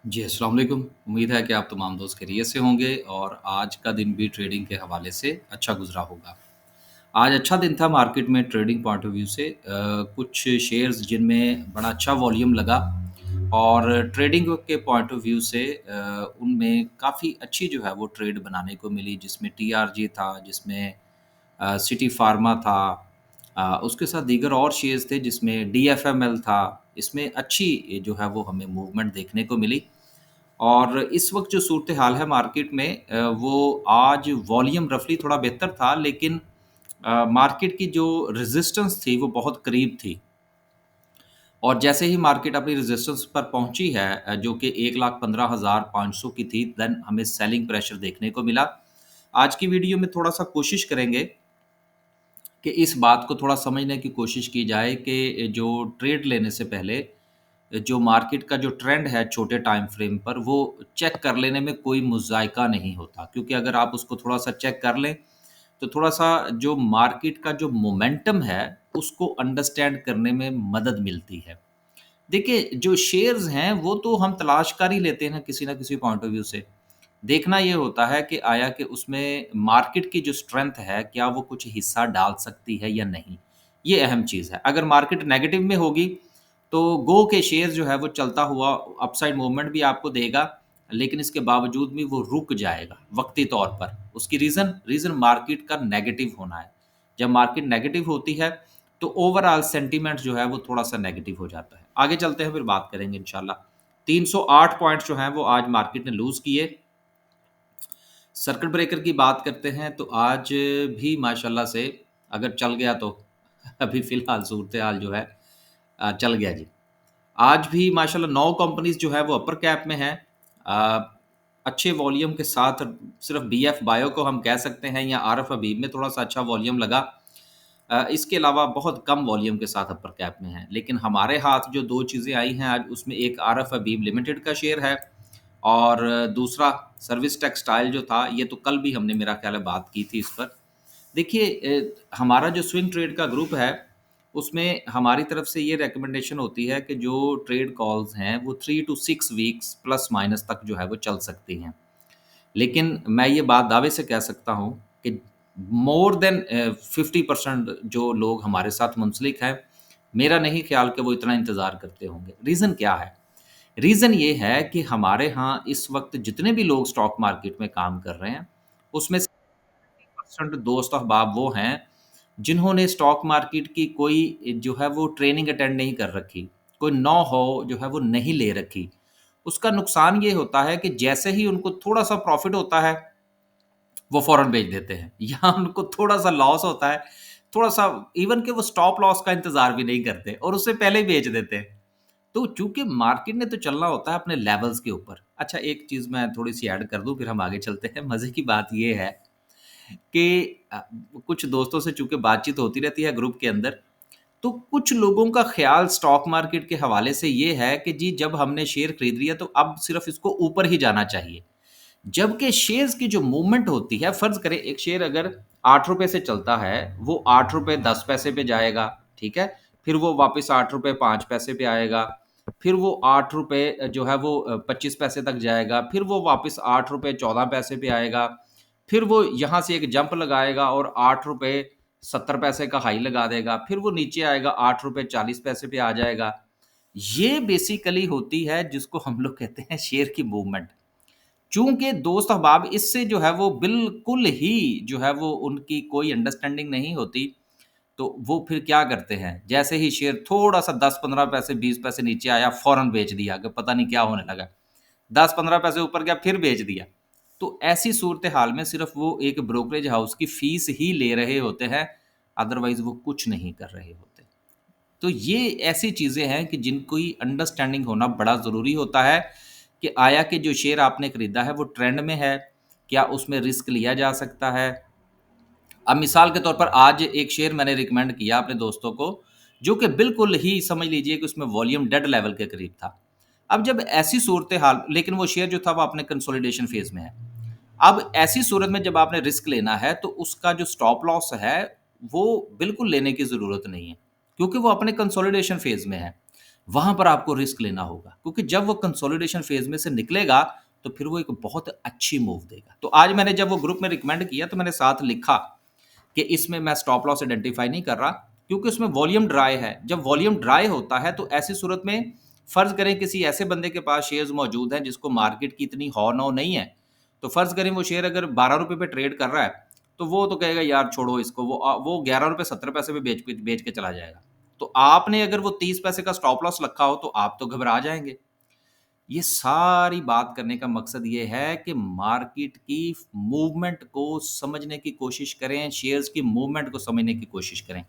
जी, अस्सलाम वालेकुम। उम्मीद है कि आप तमाम दोस्त खैरियत से होंगे और आज का दिन भी ट्रेडिंग के हवाले से अच्छा गुज़रा होगा। आज अच्छा दिन था मार्केट में ट्रेडिंग पॉइंट ऑफ व्यू से कुछ शेयर्स जिनमें बड़ा अच्छा वॉल्यूम लगा और ट्रेडिंग के पॉइंट ऑफ व्यू से उनमें काफ़ी अच्छी जो है वो ट्रेड बनाने को मिली जिसमें टीआरजी था, जिसमें सिटी फार्मा था, उसके साथ दीगर और शेयर्स थे जिसमें डीएफएमएल था। इसमें अच्छी जो है वो हमें मूवमेंट देखने को मिली। और इस वक़्त जो सूरत-ए-हाल है मार्केट में वो आज वॉल्यूम रफ़ली थोड़ा बेहतर था लेकिन मार्केट की जो रेज़िस्टेंस थी वो बहुत करीब थी। और जैसे ही मार्केट अपनी रेज़िस्टेंस पर पहुँची है जो कि 1,15,500 की थी, देन हमें सेलिंग प्रेशर देखने को मिला। आज की वीडियो में थोड़ा-सा कोशिश करेंगे कि इस बात को थोड़ा समझने की कोशिश की जाए कि जो ट्रेड लेने से पहले जो मार्केट का जो ट्रेंड है छोटे टाइम फ्रेम पर वो चेक कर लेने में कोई मुज़ायका नहीं होता क्योंकि अगर आप उसको थोड़ा-सा चेक कर लें, तो थोड़ा-सा जो मार्केट का जो मोमेंटम है, उसको अंडरस्टैंड करने में मदद मिलती है। देखिए, जो शेयर्स हैं वो तो हम तलाश कर ही लेते हैं किसी न किसी पॉइंट ऑफ व्यू से। देखना ये होता है कि आया कि उसमें मार्केट की जो स्ट्रेंथ है, क्या वो कुछ हिस्सा डाल सकती है या नहीं? ये अहम चीज़ है। अगर मार्केट नेगेटिव में होगी, तो गो के शेयर जो है वो चलता हुआ अपसाइड मूवमेंट भी आपको देगा, लेकिन इसके बावजूद भी वो रुक जाएगा वक़्ती तौर पर। उसकी रीज़न मार्केट का नेगेटिव होना है। जब मार्केट नेगेटिव होती है, तो ओवरऑल सेंटीमेंट जो है वो थोड़ा-सा नेगेटिव हो जाता है। आगे चलते हैं फिर बात करेंगे इंशाल्लाह। 308 पॉइंट्स जो हैं वो आज मार्केट ने लूज़ किए। सर्किट ब्रेकर की बात करते हैं तो आज भी माशाल्लाह से अगर चल गया तो अभी फ़िलहाल सूरत-ए-हाल जो है चल गया जी। आज भी माशाल्लाह 9 कंपनीज़ जो है वो अपर कैप में हैं। अ, अच्छे वॉल्यूम के साथ सिर्फ़ बीएफ बायो को हम कह सकते हैं या आरएफ हबीब में थोड़ा-सा अच्छा वॉल्यूम लगा। इसके अलावा बहुत कम वॉल्यूम के साथ अपर कैप में हैं। लेकिन हमारे हाथ जो 2 चीज़ें आई हैं आज उसमें एक आरएफ हबीब लिमिटेड का शेयर है और दूसरा सर्विस टेक्सटाइल जो था, ये तो कल भी हमने मेरा ख़्याल है बात की थी इस पर। देखिए हमारा जो स्विंग ट्रेड का ग्रुप है, उसमें हमारी तरफ से ये रिकमेंडेशन होती है कि जो ट्रेड कॉल्स हैं, वो 3 टू 6 वीक्स प्लस माइनस तक जो है वो चल सकती हैं। लेकिन मैं ये बात दावे से कह सकता हूँ कि मोर देन 50% जो लोग हमारे साथ मुंसलिक हैं, मेरा नहीं ख़्याल कि वो इतना इंतज़ार करते होंगे। रीज़न क्या है? रीज़न ये है कि हमारे यहाँ इस वक़्त जितने भी लोग स्टॉक मार्केट में काम कर रहे हैं, उसमें से परसेंट दोस्त अहबाब वो हैं, जिन्होंने स्टॉक मार्केट की कोई जो है वो ट्रेनिंग अटेंड नहीं कर रखी, कोई नो-हाउ जो है वो नहीं ले रखी। उसका नुकसान ये होता है कि जैसे ही उनको थोड़ा-सा प्रॉफ़िट होता है, वो फ़ौरन बेच देते हैं या उनको थोड़ा-सा लॉस होता है, थोड़ा-सा इवन कि वो स्टॉप लॉस का इंतज़ार भी नहीं करते और उससे पहले ही बेच देते हैं। तो चूँकि मार्केट ने तो चलना होता है अपने लेवल्स के ऊपर। अच्छा एक चीज़ मैं थोड़ी-सी ऐड कर दूँ फिर हम आगे चलते हैं। मज़े की बात ये है कि कुछ दोस्तों से चूँकि बातचीत होती रहती है ग्रुप के अंदर, तो कुछ लोगों का ख़्याल स्टॉक मार्केट के हवाले से ये है कि जी जब हमने शेयर खरीद लिया तो अब सिर्फ़ इसको ऊपर ही जाना चाहिए। जबकि शेयर्स की जो मूवमेंट होती है, फ़र्ज़ करें एक शेयर अगर ₹8 से चलता है, वो ₹8 10 पैसे पे जाएगा, ठीक है? फिर वो वापस ₹8 5 पैसे पे आएगा, फिर वो ₹8 जो है वो 25 पैसे तक जाएगा, फिर वो वापस ₹8 14 पैसे पे आएगा, फिर वो यहाँ से एक जंप लगाएगा और ₹8 70 पैसे का हाई लगा देगा, फिर वो नीचे आएगा ₹8 40 पैसे पे आ जाएगा। ये बेसिकली होती है जिसको हम लोग कहते हैं शेयर की मूवमेंट। चूँकि दोस्त अहबाब इससे जो है वो बिल्कुल ही जो है वो उनकी कोई अंडरस्टैंडिंग नहीं होती, तो वो फिर क्या करते हैं, जैसे ही शेयर थोड़ा-सा 10-15 पैसे, 20 पैसे नीचे आया, फ़ौरन बेच दिया कि पता नहीं क्या होने लगा। 10-15 पैसे ऊपर गया, फिर बेच दिया। तो ऐसी सूरत-ए-हाल में सिर्फ़ वो एक ब्रोकरेज हाउस की फ़ीस ही ले रहे होते हैं, अदरवाइज़ वो कुछ नहीं कर रहे होते। तो ये ऐसी चीज़ें हैं कि जिनकी अंडरस्टैंडिंग होना बड़ा ज़रूरी होता है कि आया कि जो शेयर आपने खरीदा है वो ट्रेंड में है, क्या उसमें रिस्क लिया जा सकता है? अब मिसाल के तौर पर आज एक शेयर मैंने रिकमेंड किया अपने दोस्तों को, जो कि बिल्कुल ही समझ लीजिए कि उसमें वॉल्यूम डेड लेवल के करीब था। अब जब ऐसी सूरत-ए-हाल लेकिन वो शेयर जो था वो अपने कंसोलिडेशन फ़ेज़ में है। अब ऐसी सूरत में जब आपने रिस्क लेना है तो उसका जो स्टॉप लॉस है, वो बिल्कुल लेने की ज़रूरत नहीं है, क्योंकि वो अपने कंसोलिडेशन फ़ेज़ में है। वहाँ पर आपको रिस्क लेना होगा, क्योंकि जब वो कंसोलिडेशन फेज़ में से निकलेगा, तो फिर वो एक बहुत अच्छी मूव देगा। तो आज मैंने जब वो ग्रुप में रिकमेंड किया, तो मैंने साथ लिखा कि इसमें मैं स्टॉप लॉस आइडेंटिफाई नहीं कर रहा, क्योंकि उसमें वॉल्यूम ड्राई है। जब वॉल्यूम ड्राई होता है, तो ऐसी सूरत में फ़र्ज़ करें किसी ऐसे बंदे के पास शेयर्स मौजूद हैं जिसको मार्केट की इतनी हौ-नौ नहीं है, तो फ़र्ज़ करें वो शेयर अगर ₹12 पे ट्रेड कर रहा है, तो वो तो कहेगा यार छोड़ो इसको, वो ₹11.70 पे बेच के चला जाएगा। तो आपने अगर वो 30 पैसे का स्टॉप लॉस रखा हो, तो आप तो घबरा जाएँगे। ये सारी बात करने का मकसद ये है कि मार्केट की मूवमेंट को समझने की कोशिश करें, शेयर्स की मूवमेंट को समझने की कोशिश करें।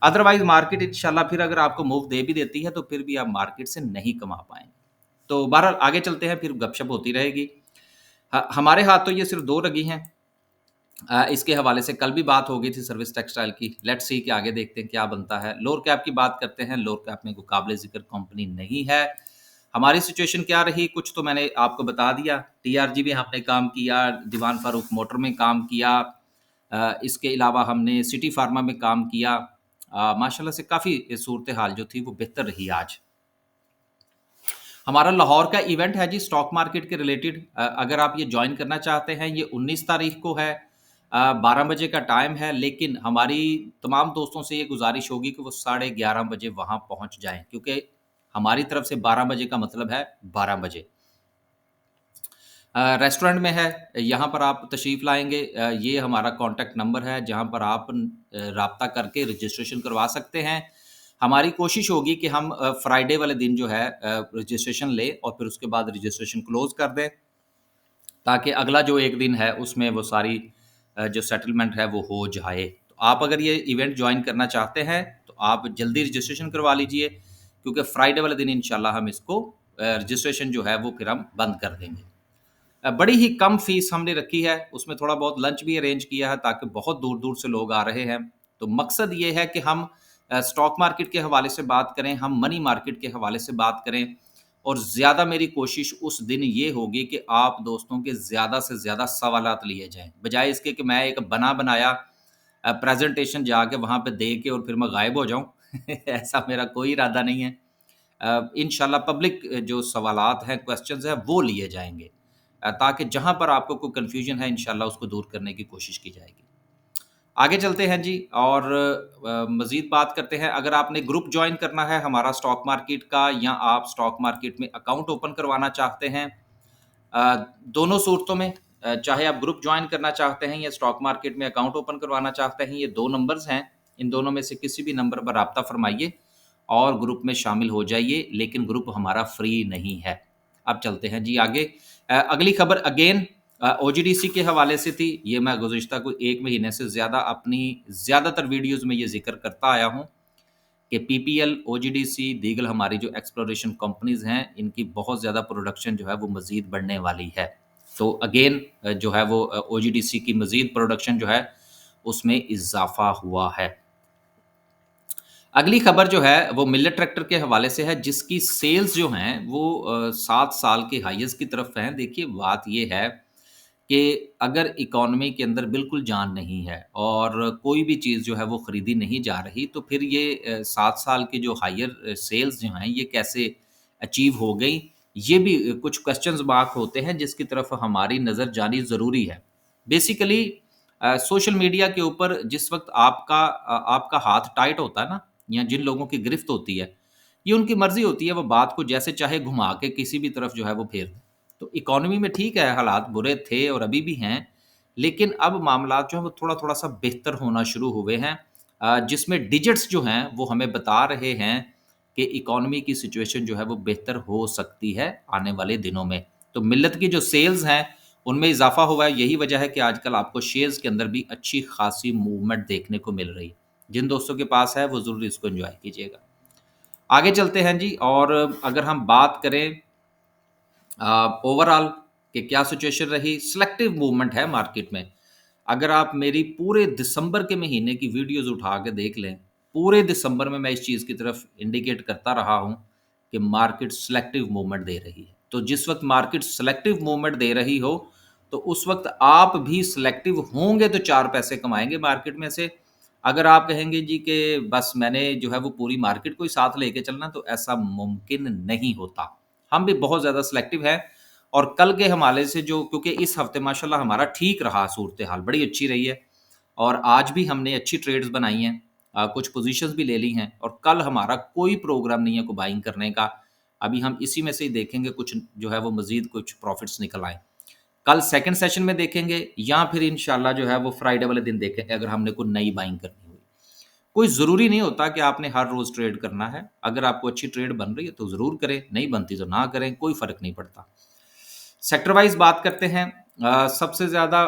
अदरवाइज़ मार्केट इंशाल्लाह फिर अगर आपको मूव दे भी देती है, तो फिर भी आप मार्केट से नहीं कमा पाएँगे। तो बहरहाल आगे चलते हैं, फिर गपशप होती रहेगी। हमारे हाथ तो ये सिर्फ़ 2 रगी हैं। इसके हवाले से कल भी बात हो गई थी सर्विस टेक्सटाइल की। लेट्स सी कि आगे देखते हैं क्या बनता है। लोअर कैप की बात करते हैं। लोअर कैप में कोई काबिल-ज़िक्र कंपनी नहीं है। हमारी सिचुएशन क्या रही, कुछ तो मैंने आपको बता दिया। टीआरजी में हमने काम किया, दीवान फारूक मोटर में काम किया। इसके अलावा हमने सिटी फार्मा में काम किया। माशाल्लाह से काफ़ी सूरत-ए-हाल जो थी वो बेहतर रही आज। हमारा लाहौर का इवेंट है जी स्टॉक मार्केट के रिलेटेड। अगर आप ये जॉइन करना चाहते हैं, ये 19 तारीख को है। 12 बजे का टाइम है, लेकिन हमारी तमाम दोस्तों से ये गुज़ारिश होगी कि वो साढ़े 11 बजे वहाँ पहुँच जाएँ, क्योंकि हमारी तरफ से 12 बजे का मतलब है 12 बजे। रेस्टोरेंट में है, यहाँ पर आप तशरीफ़ लाएँगे। ये हमारा कॉन्टैक्ट नंबर है, जहाँ पर आप राब्ता करके रजिस्ट्रेशन करवा सकते हैं। हमारी कोशिश होगी कि हम फ्राइडे वाले दिन जो है रजिस्ट्रेशन लें और फिर उसके बाद रजिस्ट्रेशन क्लोज़ कर दें, ताकि अगला जो 1 दिन है उसमें वो सारी जो सेटलमेंट है वो हो जाए। तो आप अगर ये इवेंट जॉइन करना चाहते हैं, तो आप जल्दी रजिस्ट्रेशन करवा लीजिए, क्योंकि फ्राइडे वाले दिन इंशाल्लाह हम इसको रजिस्ट्रेशन जो है वो फिर हम बंद कर देंगे। बड़ी ही कम फ़ीस हमने रखी है, उसमें थोड़ा बहुत लंच भी अरेंज किया है, ताकि बहुत दूर-दूर से लोग आ रहे हैं। तो मकसद ये है कि हम स्टॉक मार्केट के हवाले से बात करें, हम मनी मार्केट के हवाले से बात करें, और ज़्यादा मेरी कोशिश उस दिन ये होगी कि आप दोस्तों के ज़्यादा से ज़्यादा सवालात लिए जाएँ। बजाए इसके कि मैं एक बना-बनाया प्रेज़ेंटेशन जाके वहाँ पे दे के और फिर मैं गायब हो जाऊँ, ऐसा मेरा कोई इरादा नहीं है। इंशाल्लाह पब्लिक जो सवालात हैं, क्वेश्चंस हैं, वो लिए जाएँगे, ताकि जहाँ पर आपको कोई कन्फ्यूजन है इंशाल्लाह उसको दूर करने की कोशिश की जाएगी। आगे चलते हैं जी, और मज़ीद बात करते हैं। अगर आपने ग्रुप जॉइन करना है हमारा स्टॉक मार्केट का, या आप स्टॉक मार्केट में अकाउंट ओपन करवाना चाहते हैं, अ, दोनों सूरतों में, चाहे आप ग्रुप जॉइन करना चाहते हैं या स्टॉक मार्केट में अकाउंट ओपन करवाना चाहते हैं, ये 2 नंबर्स हैं। इन दोनों में से किसी भी नंबर पर राब्ता फ़रमाइए और ग्रुप में शामिल हो जाइए, लेकिन ग्रुप हमारा फ्री नहीं है। अब चलते हैं जी आगे। अगली खबर अगेन ओजीडीसी के हवाले से थी। ये मैं गुज़िश्ता कोई 1 महीने से ज़्यादा अपनी ज़्यादातर वीडियोज़ में ये ज़िक्र करता आया हूँ कि पीपीएल, ओजीडीसी, दीगल हमारी जो एक्सप्लोरेशन कंपनीज़ हैं, इनकी बहुत ज़्यादा प्रोडक्शन जो है वो मज़ीद बढ़ने वाली है। तो अगेन जो है वो ओजीडीसी की मज़ीद प्रोडक्शन जो है उसमें इज़ाफ़ा हुआ है। अगली खबर जो है वो मिलेट ट्रैक्टर के हवाले से है, जिसकी सेल्स जो हैं वो 7 साल के हाईएस्ट की तरफ हैं। देखिए बात ये है कि अगर इकॉनमी के अंदर बिल्कुल जान नहीं है और कोई भी चीज़ जो है वो खरीदी नहीं जा रही, तो फिर ये 7 साल की जो हायर सेल्स जो हैं ये कैसे अचीव हो गई? ये भी कुछ क्वेश्चन्स मार्क होते हैं, जिसकी तरफ हमारी नज़र जानी ज़रूरी है। बेसिकली सोशल मीडिया के ऊपर जिस वक़्त आपका हाथ टाइट होता है ना, या जिन लोगों की गिरफ्त होती है, ये उनकी मर्ज़ी होती है, वो बात को जैसे चाहे घुमा के किसी भी तरफ जो है वो फेर दें। तो इकॉनमी में ठीक है, हालात बुरे थे और अभी भी हैं, लेकिन अब मामलात जो हैं वो थोड़ा-थोड़ा सा बेहतर होना शुरू हुए हैं, जिसमें डिजिट्स जो हैं वो हमें बता रहे हैं कि इकॉनमी की सिचुएशन जो है वो बेहतर हो सकती है आने वाले दिनों में। तो मिल्लत की जो सेल्स हैं, उनमें इज़ाफ़ा हुआ है। यही वजह है कि आजकल आपको शेयर्स के अंदर भी अच्छी खासी मूवमेंट देखने को मिल रही है। जिन दोस्तों के पास है वो ज़रूर इसको एन्जॉय कीजिएगा। आगे चलते हैं जी, और अगर हम बात करें ओवरऑल कि क्या सिचुएशन रही, सिलेक्टिव मूवमेंट है मार्केट में। अगर आप मेरी पूरे दिसंबर के महीने की वीडियोज़ उठा के देख लें, पूरे दिसंबर में मैं इस चीज़ की तरफ इंडिकेट करता रहा हूँ कि मार्केट सिलेक्टिव मूवमेंट दे रही है। तो जिस वक़्त मार्केट सिलेक्टिव मूवमेंट दे रही हो, तो उस वक़्त आप भी सिलेक्टिव होंगे तो 4 पैसे कमाएँगे मार्केट में से, अगर आप कहेंगे जी कि बस मैंने जो है वो पूरी मार्केट को ही साथ लेके चलना, तो ऐसा मुमकिन नहीं होता। हम भी बहुत ज़्यादा सिलेक्टिव हैं और कल के हवाले से जो, क्योंकि इस हफ्ते माशाल्लाह हमारा ठीक रहा, सूरत-ए-हाल बड़ी अच्छी रही है और आज भी हमने अच्छी ट्रेड्स बनाई हैं, कुछ पोज़ीशंस भी ले ली हैं और कल हमारा कोई प्रोग्राम नहीं है को बाइंग करने का। अभी हम इसी में से ही देखेंगे कुछ जो है वो मज़ीद कुछ प्रॉफ़िट्स निकल आएँ। कल सेकंड सेशन में देखेंगे या फिर इंशाल्लाह जो है वो फ्राइडे वाले दिन देखेंगे अगर हमने कोई नई बाइंग करनी हुई। कोई ज़रूरी नहीं होता कि आपने हर रोज़ ट्रेड करना है। अगर आपको अच्छी ट्रेड बन रही है तो ज़रूर करें, नहीं बनती तो ना करें, कोई फ़र्क नहीं पड़ता। सेक्टर वाइज़ बात करते हैं। सबसे ज़्यादा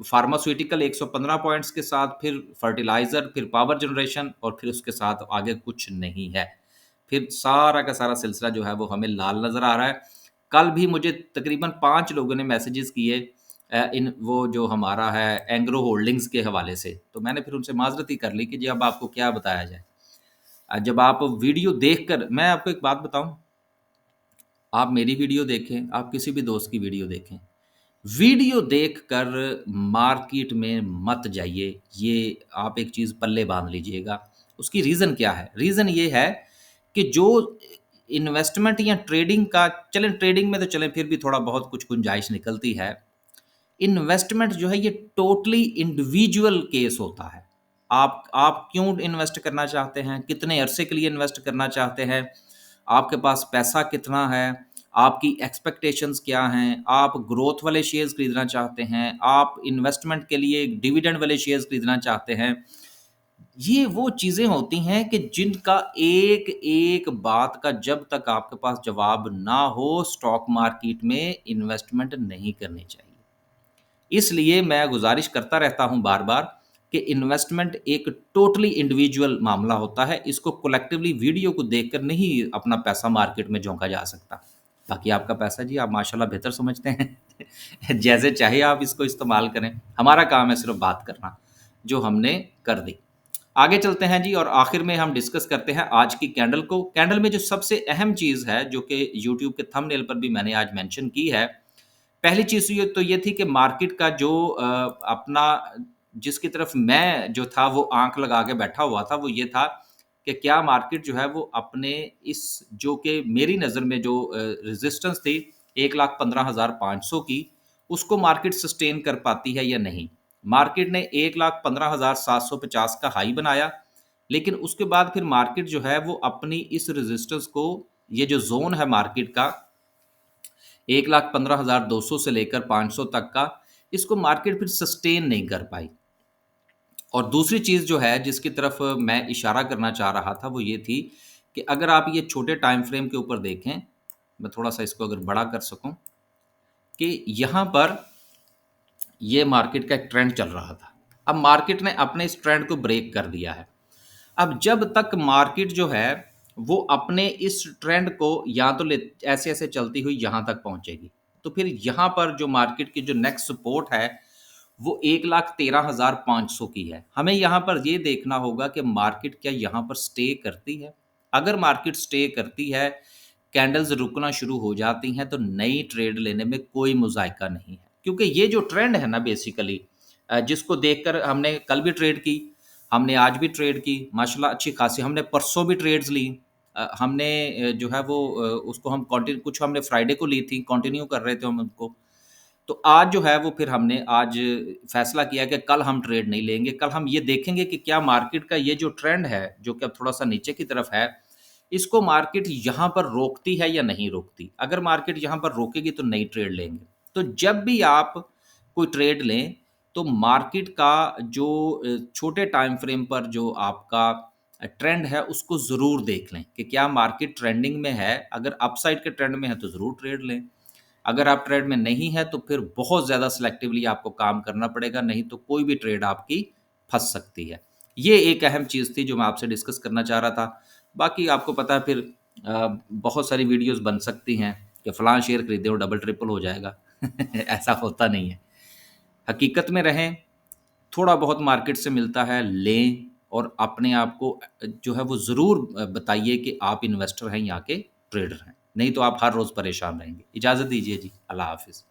फार्मास्यूटिकल 115 पॉइंट्स के साथ, फिर फर्टिलाइज़र, फिर पावर जनरेशन और फिर उसके साथ आगे कुछ नहीं है। फिर सारा का सारा सिलसिला जो है वो हमें लाल नज़र आ रहा है। कल भी मुझे तकरीबन 5 लोगों ने मैसेजेस किए इन वो जो हमारा है एंग्रो होल्डिंग्स के हवाले से। तो मैंने फिर उनसे माज़रत ही कर ली कि जी अब आपको क्या बताया जाए। जब आप वीडियो देखकर, मैं आपको एक बात बताऊँ, आप मेरी वीडियो देखें, आप किसी भी दोस्त की वीडियो देखें, वीडियो देखकर मार्केट में मत जाइए। ये आप एक चीज़ पल्ले बाँध लीजिएगा। उसकी रीज़न क्या है? रीज़न ये है कि जो इन्वेस्टमेंट या ट्रेडिंग का, चलें ट्रेडिंग में तो चलें फिर भी थोड़ा बहुत कुछ गुंजाइश निकलती है। इन्वेस्टमेंट जो है ये टोटली इंडिविजुअल केस होता है। आप क्यों इन्वेस्ट करना चाहते हैं? कितने अरसे के लिए इन्वेस्ट करना चाहते हैं? आपके पास पैसा कितना है? आपकी एक्सपेक्टेशंस क्या हैं? आप ग्रोथ वाले शेयर्स खरीदना चाहते हैं? आप इन्वेस्टमेंट के लिए डिविडेंड वाले शेयर्स खरीदना चाहते हैं? ये वो चीज़ें होती हैं कि जिनका एक-एक बात का जब तक आपके पास जवाब ना हो, स्टॉक मार्केट में इन्वेस्टमेंट नहीं करनी चाहिए। इसलिए मैं गुज़ारिश करता रहता हूँ बार-बार कि इन्वेस्टमेंट एक टोटली इंडिविजुअल मामला होता है। इसको कलेक्टिवली वीडियो को देखकर नहीं अपना पैसा मार्केट में झोंका जा सकता। बाकी आपका पैसा जी आप माशाल्लाह बेहतर समझते हैं। जैसे चाहे आप इसको इस्तेमाल करें। हमारा काम है सिर्फ़ बात करना, जो हमने कर दी। आगे चलते हैं जी और आखिर में हम डिस्कस करते हैं आज की कैंडल को। कैंडल में जो सबसे अहम चीज़ है, जो कि यूट्यूब के थंबनेल पर भी मैंने आज मेंशन की है, पहली चीज़ ये थी कि मार्केट का जो अपना, जिसकी तरफ मैं जो था वो आँख लगा के बैठा हुआ था, वो ये था कि क्या मार्केट जो है वो अपने इस, जो कि मेरी नज़र में जो रेज़िस्टेंस थी 1,15,500 की, उसको मार्केट सस्टेन कर पाती है या नहीं। मार्केट ने 1,15,750 का हाई बनाया, लेकिन उसके बाद फिर मार्केट जो है वो अपनी इस रेज़िस्टेंस को, ये जो ज़ोन है मार्केट का 1,15,200 से लेकर 500 तक का, इसको मार्केट फिर सस्टेन नहीं कर पाई। और दूसरी चीज़ जो है जिसकी तरफ मैं इशारा करना चाह रहा था वो ये थी कि अगर आप ये छोटे टाइम फ्रेम के ऊपर देखें, मैं थोड़ा-सा इसको अगर बड़ा कर सकूँ, कि यहाँ पर ये मार्केट का एक ट्रेंड चल रहा था। अब मार्केट ने अपने इस ट्रेंड को ब्रेक कर दिया है। अब जब तक मार्केट जो है वो अपने इस ट्रेंड को या तो ले ऐसे-ऐसे चलती हुई यहाँ तक पहुँचेगी। तो फिर यहाँ पर जो मार्केट की जो नेक्स्ट सपोर्ट है वो 1,13,500 की है। हमें यहाँ पर ये देखना होगा कि मार्केट क्या यहाँ पर स्टे करती है? अगर मार्केट स्टे करती है, कैंडल्स रुकना शुरू हो जाती हैं, तो नई ट्रेड लेने में कोई मुज़ायका नहीं है। क्योंकि ये जो ट्रेंड है ना बेसिकली, जिसको देखकर हमने कल भी ट्रेड की, हमने आज भी ट्रेड की, माशाल्लाह अच्छी खासी, हमने परसों भी ट्रेड्स ली। हमने जो है वो उसको हम कंटिन्यू, कुछ हमने फ्राइडे को ली थी, कंटिन्यू कर रहे थे हम उनको। तो आज जो है वो फिर हमने आज फैसला किया कि कल हम ट्रेड नहीं लेंगे। कल हम ये देखेंगे कि क्या मार्केट का ये जो ट्रेंड है, जो कि अब थोड़ा-सा नीचे की तरफ है, इसको मार्केट यहाँ पर रोकती है या नहीं रोकती। अगर मार्केट यहाँ पर रोकेगी तो नई ट्रेड लेंगे। तो जब भी आप कोई ट्रेड लें, तो मार्केट का जो छोटे टाइम फ्रेम पर जो आपका ट्रेंड है, उसको ज़रूर देख लें कि क्या मार्केट ट्रेंडिंग में है। अगर अपसाइड के ट्रेंड में है तो ज़रूर ट्रेड लें। अगर आप ट्रेड में नहीं है तो फिर बहुत ज़्यादा सिलेक्टिवली आपको काम करना पड़ेगा, नहीं तो कोई भी ट्रेड आपकी फँस सकती है। ये एक अहम चीज़ थी जो मैं आपसे डिस्कस करना चाह रहा था। बाकी आपको पता है फिर बहुत सारी वीडियोज़ बन सकती हैं कि फलाँ शेयर खरीदे और डबल ट्रिपल हो जाएगा। ऐसा होता नहीं है। हकीकत में रहें, थोड़ा बहुत मार्केट से मिलता है, लें और अपने आप को जो है वो ज़रूर बताइए कि आप इन्वेस्टर हैं या कि ट्रेडर हैं। नहीं तो आप हर रोज़ परेशान रहेंगे। इजाज़त दीजिए जी, अल्लाह हाफ़िज़।